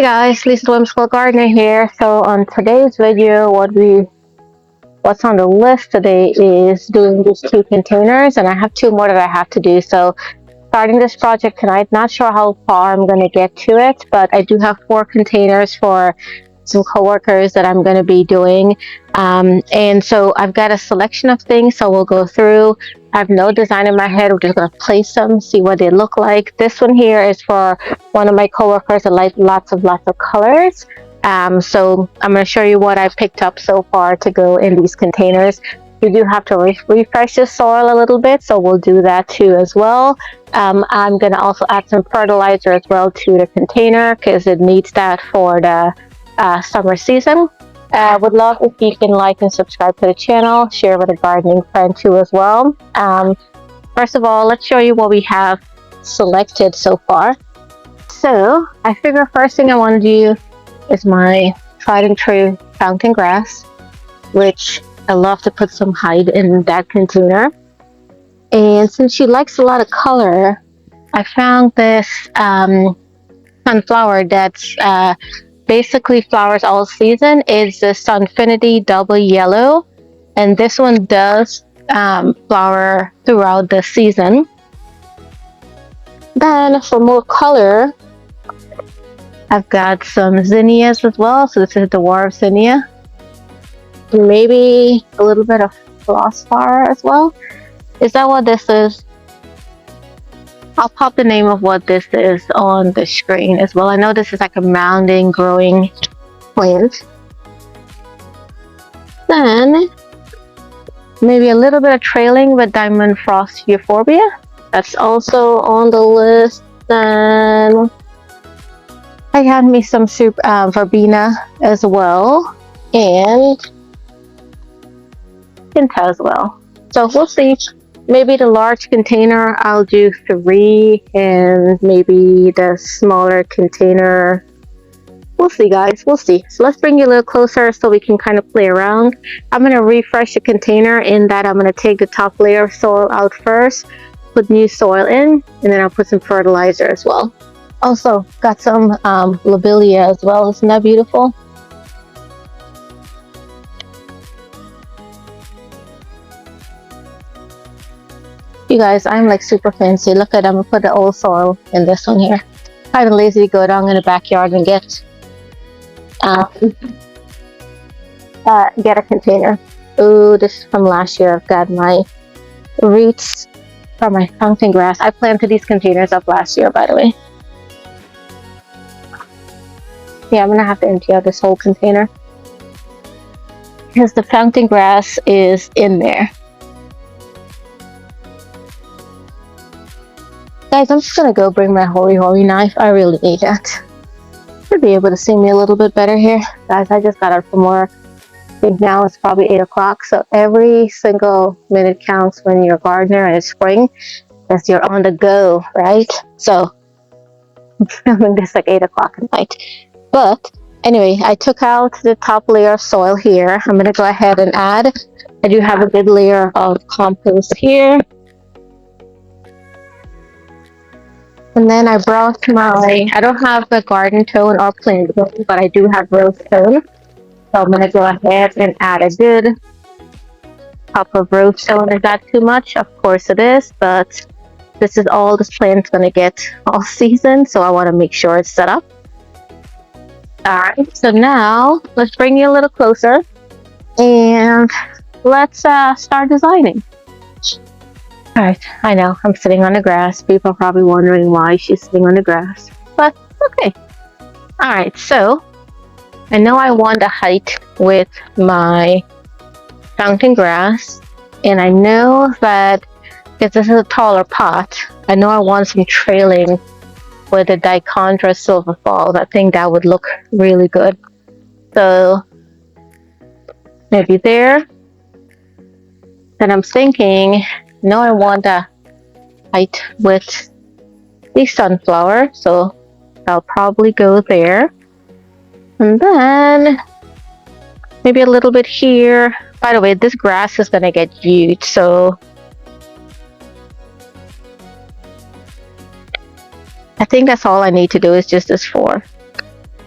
Hey guys, Lisa the Whimsical Gardener here. So on today's video, what's on the list today is doing these 2 containers, and I have 2 more that I have to do. So starting this project tonight, not sure how far I'm going to get to it, but I do have 4 containers for some coworkers that I'm going to be doing. And so I've got a selection of things, so we'll go through. I have no design in my head. We're just going to place them, see what they look like. This one here is for one of my coworkers that like lots of colors. So I'm going to show you what I picked up so far to go in these containers. You do have to refresh the soil a little bit, so we'll do that too as well. I'm going to also add some fertilizer as well to the container because it needs that for the summer season. Would love if you can like and subscribe to the channel, share with a gardening friend too as well. First of all, let's show you what we have selected so far. So I figure first thing I want to do is my tried and true fountain grass, which I love to put some height in that container. And since she likes a lot of color, I found this sunflower that's basically flowers all season. Is the Sunfinity double yellow, and this one does flower throughout the season. Then for more color, I've got some zinnias as well. So this is the dwarf zinnia, maybe a little bit of flossflower as well. Is that what this is? I'll pop the name of what this is on the screen as well. I know this is like a mounding growing plant. Then maybe a little bit of trailing with diamond frost euphorbia. That's also on the list. Then I had me some verbena as well, and Pinta as well. So we'll see. Maybe the large container I'll do 3, and maybe the smaller container, we'll see guys, we'll see. So let's bring you a little closer so we can kind of play around. I'm going to refresh the container in that I'm going to take the top layer of soil out first, put new soil in, and then I'll put some fertilizer as well. Also got some lobelia as well. Isn't that beautiful? You guys, I'm like super fancy. Look at, I'm gonna put the old soil in this one here. Kind of lazy to go down in the backyard and get a container. Ooh, this is from last year. I've got my roots from my fountain grass. I planted these containers up last year, by the way. Yeah, I'm gonna have to empty out this whole container because the fountain grass is in there. Guys, I'm just gonna go bring my holy knife. I really need that. Should be able to see me a little bit better here. Guys, I just got out from work. I think now it's probably 8 o'clock. So every single minute counts when you're a gardener and it's spring, because you're on the go, right? So I'm filming this like 8 o'clock at night. But anyway, I took out the top layer of soil here. I'm gonna go ahead and add. I do have a good layer of compost here. And then I brought I don't have the garden tone or plant tone, but I do have rose tone. So I'm going to go ahead and add a good cup of rose tone. Is that too much? Of course it is, but this is all this plant's going to get all season, so I want to make sure it's set up. Alright, so now let's bring you a little closer and let's start designing. Alright, I know, I'm sitting on the grass. People are probably wondering why she's sitting on the grass, but okay. Alright, so I know I want a height with my fountain grass, and I know that because this is a taller pot, I know I want some trailing with the dichondra silver falls. I think that would look really good. So maybe there. Then I'm thinking, no, I want a height with the sunflower, so I'll probably go there. And then maybe a little bit here. By the way, this grass is gonna get huge, so I think that's all I need to do is just this 4.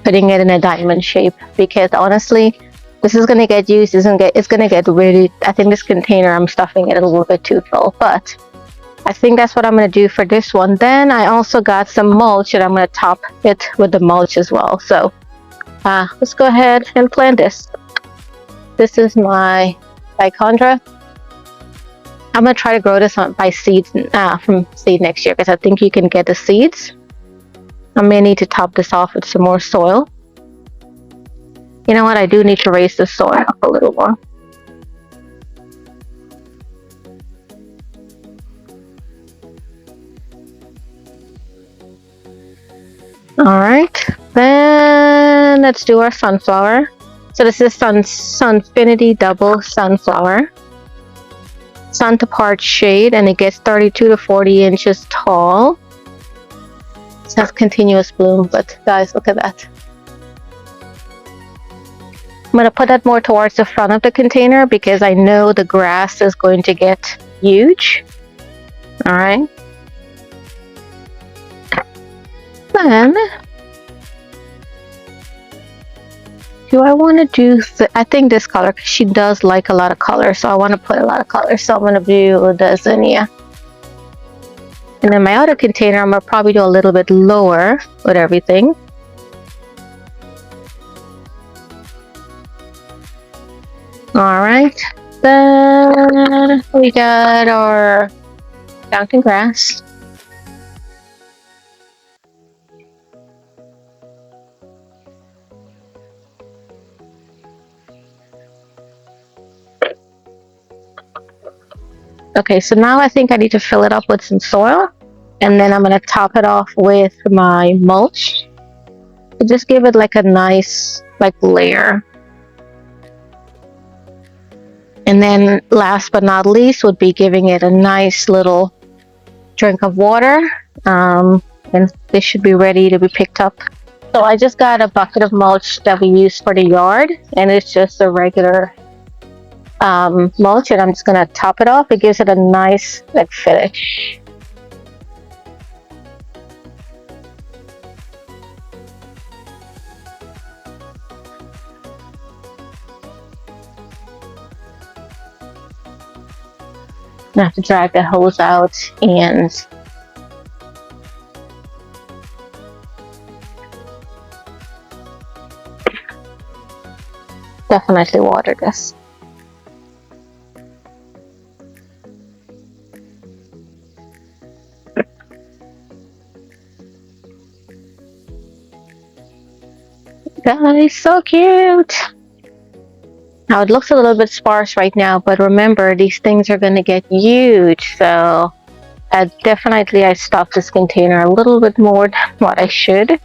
putting it in a diamond shape, because honestly, this is gonna get used. It's gonna get really. I think this container, I'm stuffing it a little bit too full, but I think that's what I'm gonna do for this one. Then I also got some mulch, and I'm gonna top it with the mulch as well. So let's go ahead and plant this. This is my dichondra. I'm gonna try to grow this by seeds from seed next year, because I think you can get the seeds. I may need to top this off with some more soil. You know what? I do need to raise the soil up a little more. Alright, then let's do our sunflower. So this is Sunfinity double sunflower. Sun to part shade, and it gets 32 to 40 inches tall. It says continuous bloom, but guys, look at that. I'm going to put that more towards the front of the container, because I know the grass is going to get huge. Alright. Then, do I want to do, I think this color, because she does like a lot of color, so I want to put a lot of color. So I'm going to do the zinnia. And then my other container, I'm going to probably do a little bit lower with everything. Alright, then we got our mountain grass. Okay, so now I think I need to fill it up with some soil, and then I'm going to top it off with my mulch to just give it like a nice layer. And then last but not least would be giving it a nice little drink of water, and this should be ready to be picked up. So I just got a bucket of mulch that we use for the yard, and it's just a regular mulch, and I'm just gonna top it off. It gives it a nice finish. I have to drag the hose out and definitely water this. That is so cute. Now it looks a little bit sparse right now, but remember, these things are going to get huge, so I stuffed this container a little bit more than what I should.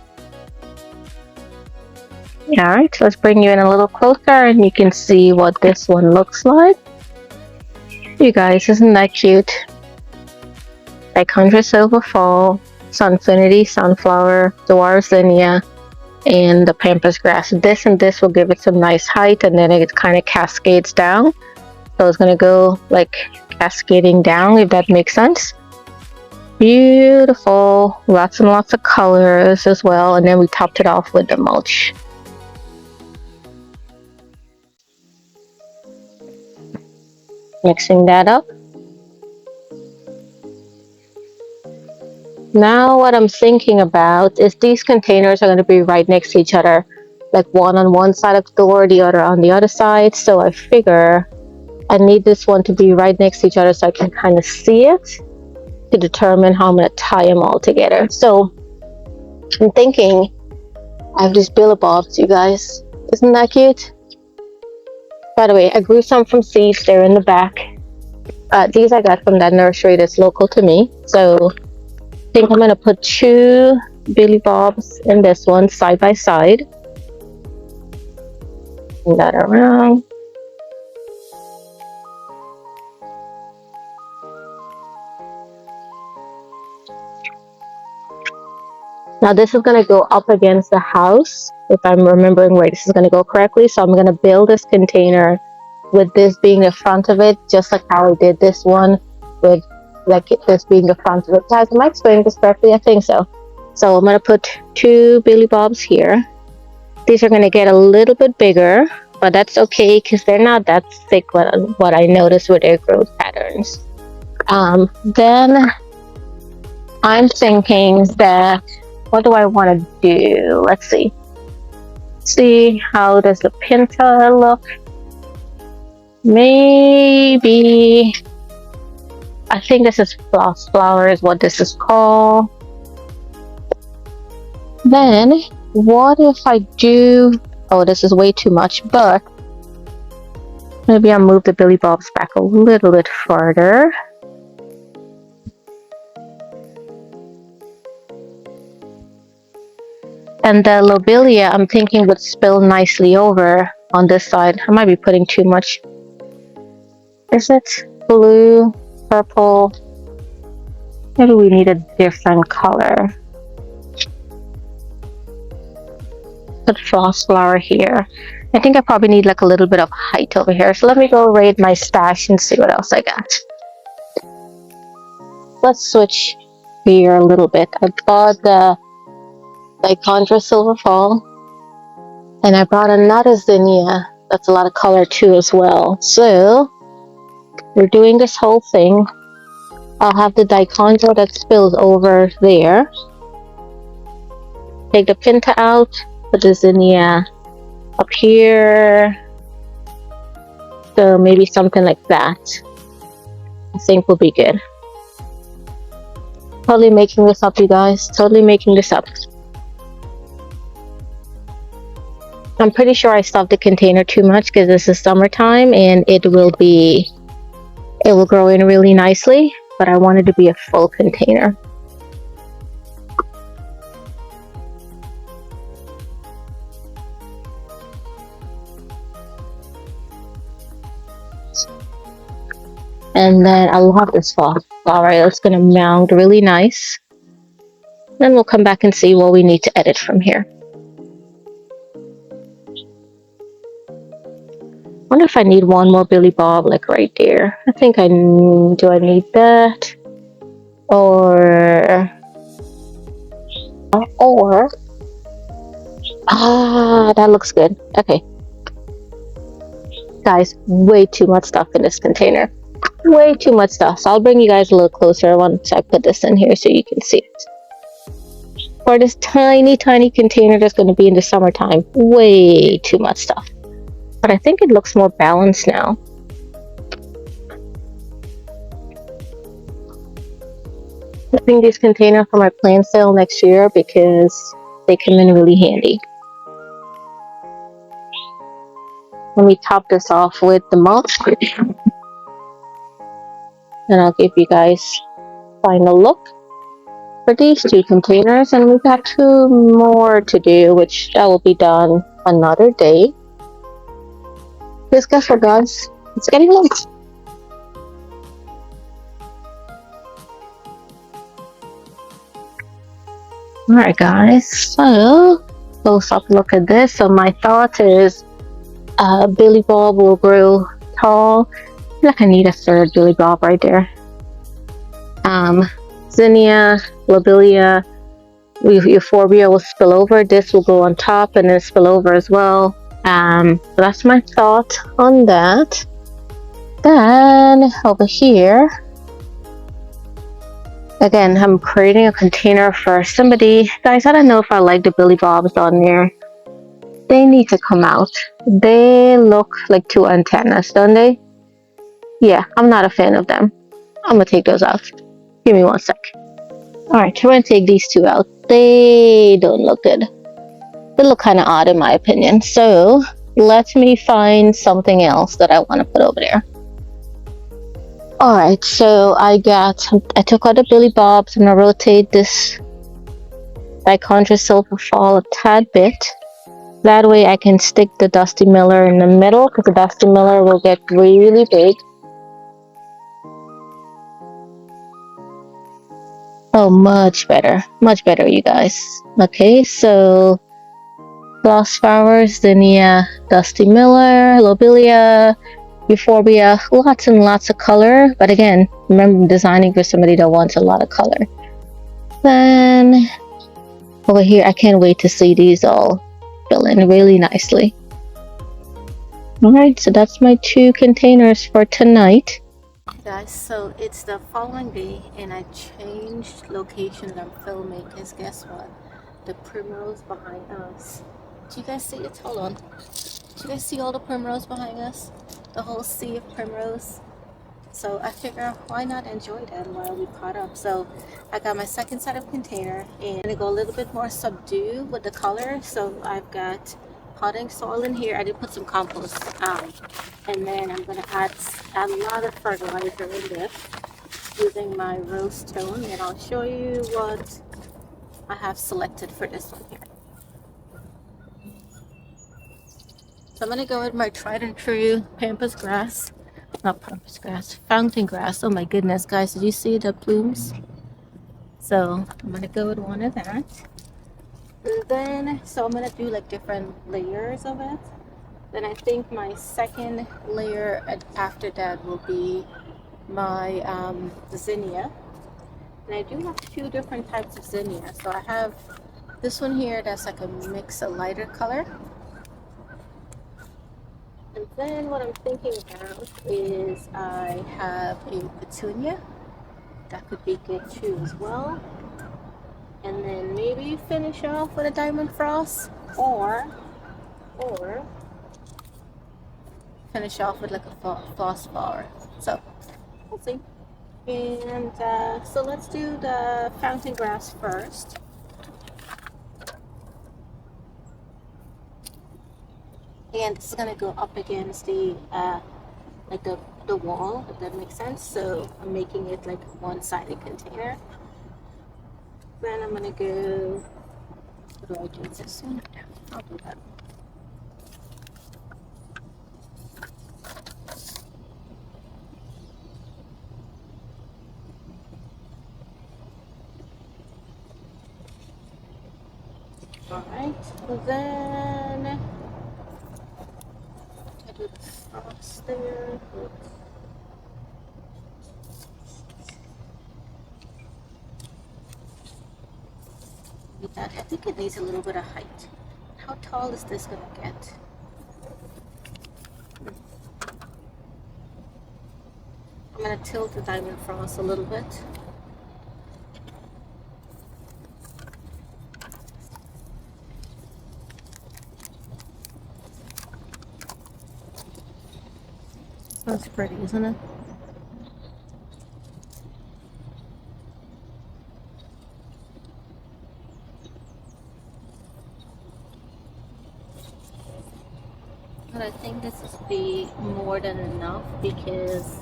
Alright, so let's bring you in a little closer, and you can see what this one looks like. You guys, isn't that cute? Dichondra silver fall, Sunfinity sunflower, dwarf zinnia, and the pampas grass. This and this will give it some nice height, and then it kind of cascades down. So it's going to go cascading down, if that makes sense. Beautiful. Lots and lots of colors as well. And then we topped it off with the mulch. Mixing that up. Now what I'm thinking about is these containers are going to be right next to each other, one on one side of the door, the other on the other side. So I figure I need this one to be right next to each other so I can kind of see it to determine how I'm going to tie them all together. So I'm thinking I have these billabobs, you guys. Isn't that cute? By the way, I grew some from seeds. They're in the back. These I got from that nursery that's local to me. So I think I'm going to put 2 billabobs in this one side by side. Bring that around. Now this is going to go up against the house, if I'm remembering right. This is going to go correctly. So I'm going to build this container with this being the front of it, just like how I did this one with this being the front of it. Guys, am I explaining this correctly? I think so. So I'm going to put 2 billabobs here. These are going to get a little bit bigger, but that's okay because they're not that thick, what I noticed with their growth patterns. Then I'm thinking that, what do I want to do? Let's see. See, how does the pinta look? Maybe, I think this is flossflower is what this is called. Then, what if I do, oh, this is way too much, but maybe I'll move the billy bobs back a little bit further. And the lobelia, I'm thinking would spill nicely over on this side. I might be putting too much. Is it blue, purple? Maybe we need a different color. Put flossflower here. I think I probably need like a little bit of height over here. So let me go raid my stash and see what else I got. Let's switch here a little bit. I bought the dichondra silver fall, and I brought another zinnia. That's a lot of color too as well. So we're doing this whole thing. I'll have the dichondra that spills over there. Take the pinta out, put the zinnia up here. So maybe something like that, I think will be good. Totally making this up, you guys. Totally making this up. I'm pretty sure I stuffed the container too much because this is summertime and it will grow in really nicely, but I want it to be a full container. And then I love this flower. It's going to mount really nice. Then we'll come back and see what we need to edit from here. I wonder if I need one more billy bob, like right there. I think do I need that? Or that looks good. Okay. Guys, way too much stuff in this container. Way too much stuff. So I'll bring you guys a little closer once I put this in here so you can see it. For this tiny, tiny container that's going to be in the summertime, way too much stuff. But I think it looks more balanced now. I think these containers for my plant sale next year because they come in really handy. Let me top this off with the mulch. And I'll give you guys a final look for these two containers. And we've got 2 more to do, which that will be done another day. Because guess what, guys? It's getting late. Alright, guys. So, close up look at this. So my thought is billy bob will grow tall. I feel like I need a 3rd billy bob right there. Zinnia, lobelia, euphorbia will spill over. This will go on top and then spill over as well. So that's my thought on that. Then over here, again, I'm creating a container for somebody. Guys, I don't know if I like the billy bobs on there. They need to come out. They look like 2 antennas, don't they? Yeah, I'm not a fan of them. I'm gonna take those out. Give me 1 sec. Alright, we're gonna take these 2 out. They don't look good. They look kind of odd in my opinion. So let me find something else that I want to put over there. Alright, so I took out the billy bobs and I rotate this dichondra silver fall a tad bit. That way I can stick the Dusty Miller in the middle because the Dusty Miller will get really big. Oh, much better, you guys. Okay, so flossflower, zinnia, Dusty Miller, lobelia, euphorbia, lots and lots of color. But again, remember, I'm designing for somebody that wants a lot of color. Then over here, I can't wait to see these all fill in really nicely. Alright, so that's my 2 containers for tonight. Guys, so it's the following day and I changed location that I'm filming because guess what? The primrose behind us. Do you guys see it? Hold on. Do you guys see all the primrose behind us? The whole sea of primrose? So I figure why not enjoy them while we pot up. So I got my second set of container and I'm gonna go a little bit more subdued with the color. So I've got potting soil in here. I did put some compost and then I'm gonna add a lot of fertilizer in this using my rose tone, and I'll show you what I have selected for this one here. So I'm gonna go with my tried and true pampas grass. Not pampas grass, fountain grass. Oh my goodness, guys, did you see the plumes? So I'm gonna go with one of that. And then, so I'm gonna do like different layers of it. Then I think my second layer after that will be my zinnia. And I do have 2 different types of zinnia. So I have this one here that's like a mix, a lighter color. And then what I'm thinking about is I have a petunia. That could be good too as well. And then maybe finish off with a diamond frost or finish off with like a flossflower. So we'll see. And so let's do the fountain grass first. And this is gonna go up against the like the wall, if that makes sense. So I'm making it like a one-sided container. Then I'm gonna go. What do I do with this one? I'll do that. Alright, then I do the frost there. With that, I think it needs a little bit of height. How tall is this gonna get? I'm gonna tilt the diamond frost a little bit. That's pretty, isn't it? But I think this is be more than enough because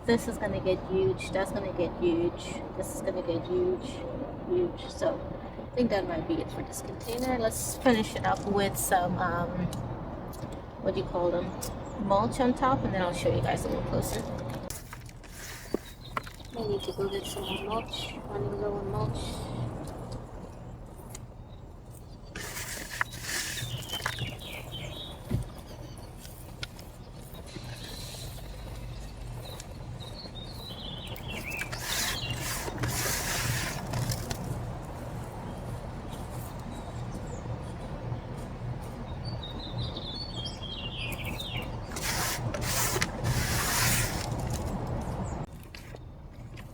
this is gonna get huge, that's gonna get huge, this is gonna get huge, huge. So I think that might be it for this container. Let's finish it up with some what do you call them, mulch on top, and then I'll show you guys a little closer. I need to go get some more mulch, running low on mulch.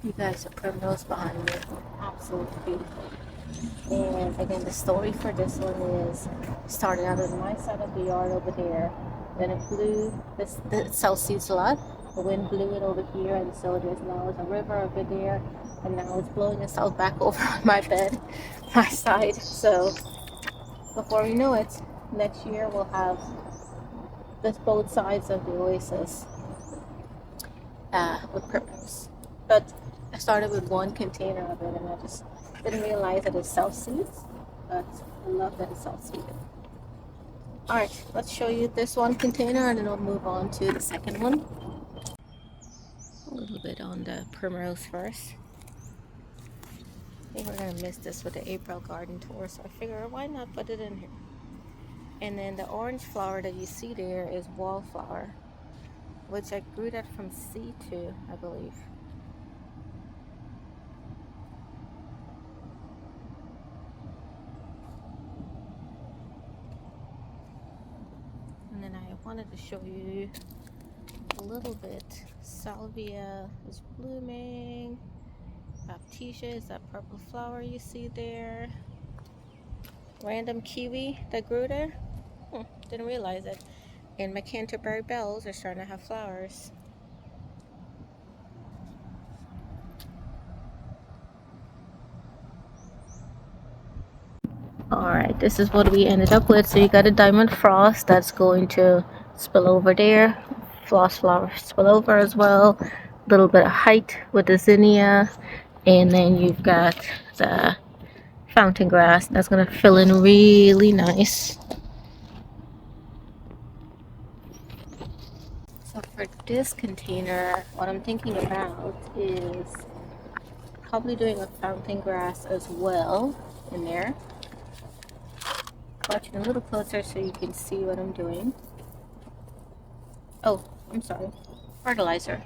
You guys, the primrose behind me, absolutely beautiful. And again, the story for this one is started out on my side of the yard over there. Then it blew. This sells seeds a lot. The wind blew it over here, and so there's now a river over there, and now it's blowing itself back over on my bed, my side. So before we know it, next year we'll have this both sides of the oasis with primrose. But I started with 1 container of it, and I just didn't realize that it sells seeds, but I love that it sells seeds. Alright, let's show you this 1 container and then we'll move on to the second one. A little bit on the primrose first. I think we're gonna miss this with the April garden tour, so I figure why not put it in here. And then the orange flower that you see there is wallflower, which I grew that from seed too, I believe. wanted to show you a little bit. Salvia is blooming. Baptisia is that purple flower you see there. Random kiwi that grew there. Didn't realize it. And my Canterbury bells are starting to have flowers. Alright, this is what we ended up with. So you got a diamond frost that's going to spill over there. Flossflower spill over as well. A little bit of height with the zinnia. And then you've got the fountain grass that's going to fill in really nice. So for this container, what I'm thinking about is probably doing a fountain grass as well in there. Watching a little closer so you can see what I'm doing. Oh, I'm sorry. Fertilizer.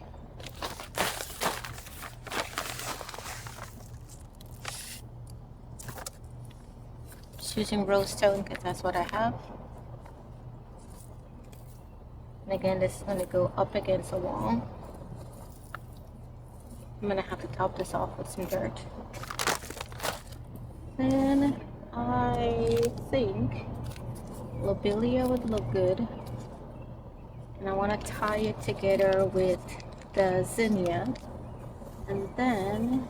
Just using rose stone because that's what I have. And again, this is going to go up against the wall. I'm going to have to top this off with some dirt. Then I think lobelia would look good. And I want to tie it together with the zinnia. And then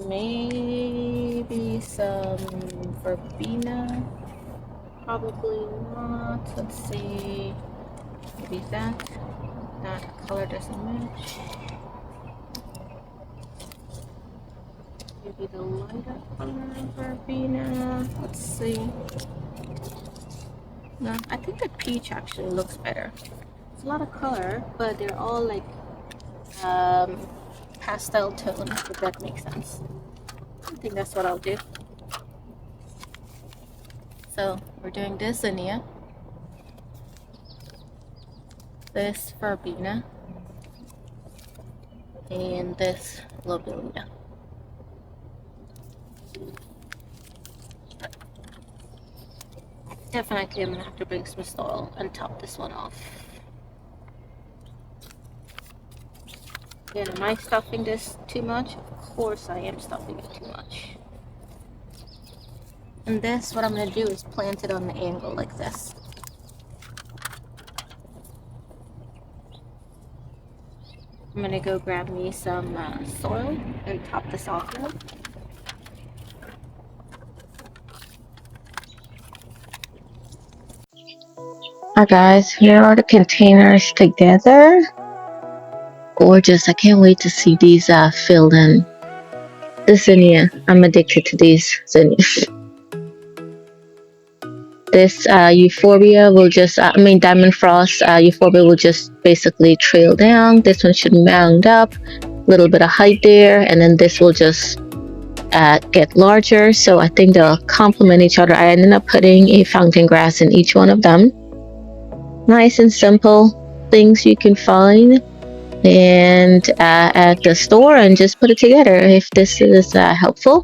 maybe some verbena. Probably not. Let's see. Maybe that color doesn't match. Maybe the lighter color verbena. Let's see. No, I think the peach actually looks better. It's a lot of color, but they're all like pastel tone, if that makes sense. I think that's what I'll do. So we're doing this zinnia, this verbena, and this lobelia. Definitely I'm gonna have to bring some soil and top this one off. Again, am I stuffing this too much? Of course I am stuffing it too much. And this, what I'm gonna do is plant it on the angle like this. I'm gonna go grab me some soil and top this off now. Alright guys, here are the containers together. Gorgeous, I can't wait to see these filled in. The zinnia, I'm addicted to these zinnias. This euphorbia will just, diamond frost euphorbia will just basically trail down. This one should mound up, a little bit of height there, and then this will just get larger. So I think they'll complement each other. I ended up putting a fountain grass in each one of them. Nice and simple things you can find and at the store and just put it together. If this is helpful,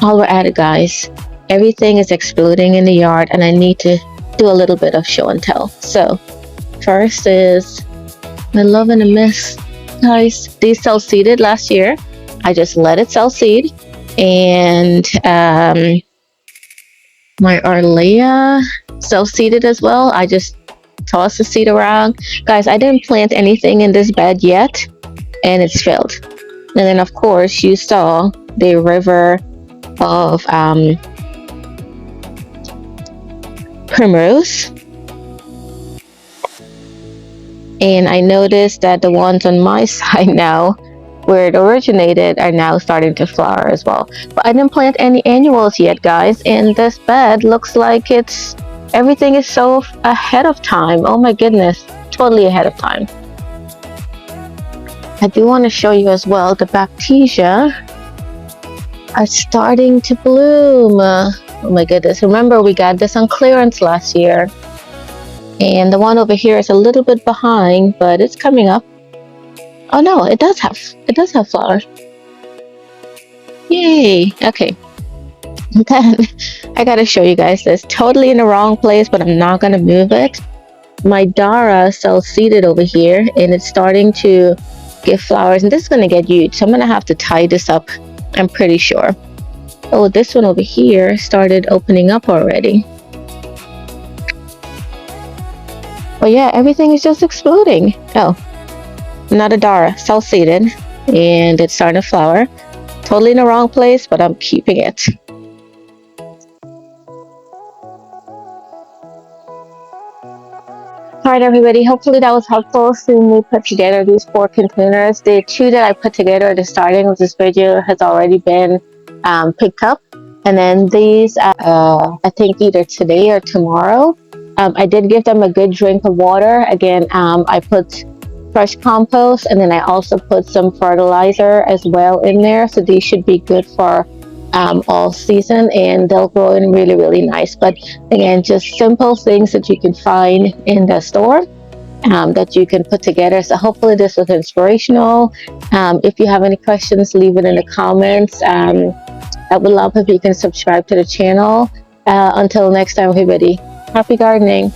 while we're at it guys, everything is exploding in the yard and I need to do a little bit of show and tell. So first is my love and a miss, guys. These self-seeded last year. I just let it self-seed, and my Arlea self-seeded as well. I just tossed the seed around. Guys, I didn't plant anything in this bed yet, and it's filled. And then of course you saw the river of primrose. And I noticed that the ones on my side now, where it originated, are now starting to flower as well. But I didn't plant any annuals yet, guys, and this bed looks like everything is so ahead of time. Oh my goodness, totally ahead of time. I do want to show you as well, the baptisia are starting to bloom. Oh my goodness, remember we got this on clearance last year. And the one over here is a little bit behind, but it's coming up. Oh no, it does have flowers. Yay! Okay. Then I gotta show you guys this. Totally in the wrong place, but I'm not gonna move it. My Dara self seeded over here, and it's starting to give flowers, and this is gonna get huge. So I'm gonna have to tie this up, I'm pretty sure. Oh, this one over here started opening up already. Oh yeah, everything is just exploding. Oh, another Dara, self seeded, and it's starting to flower. Totally in the wrong place, but I'm keeping it. Alright everybody, hopefully that was helpful seeing me put together these 4 containers. The 2 that I put together at the starting of this video has already been picked up. And then these, I think either today or tomorrow. I did give them a good drink of water. Again, I put fresh compost, and then I also put some fertilizer as well in there. So these should be good for all season, and they'll grow in really, really nice. But again, just simple things that you can find in the store that you can put together. So hopefully this was inspirational. If you have any questions, leave it in the comments. I would love if you can subscribe to the channel. Until next time, everybody, happy gardening.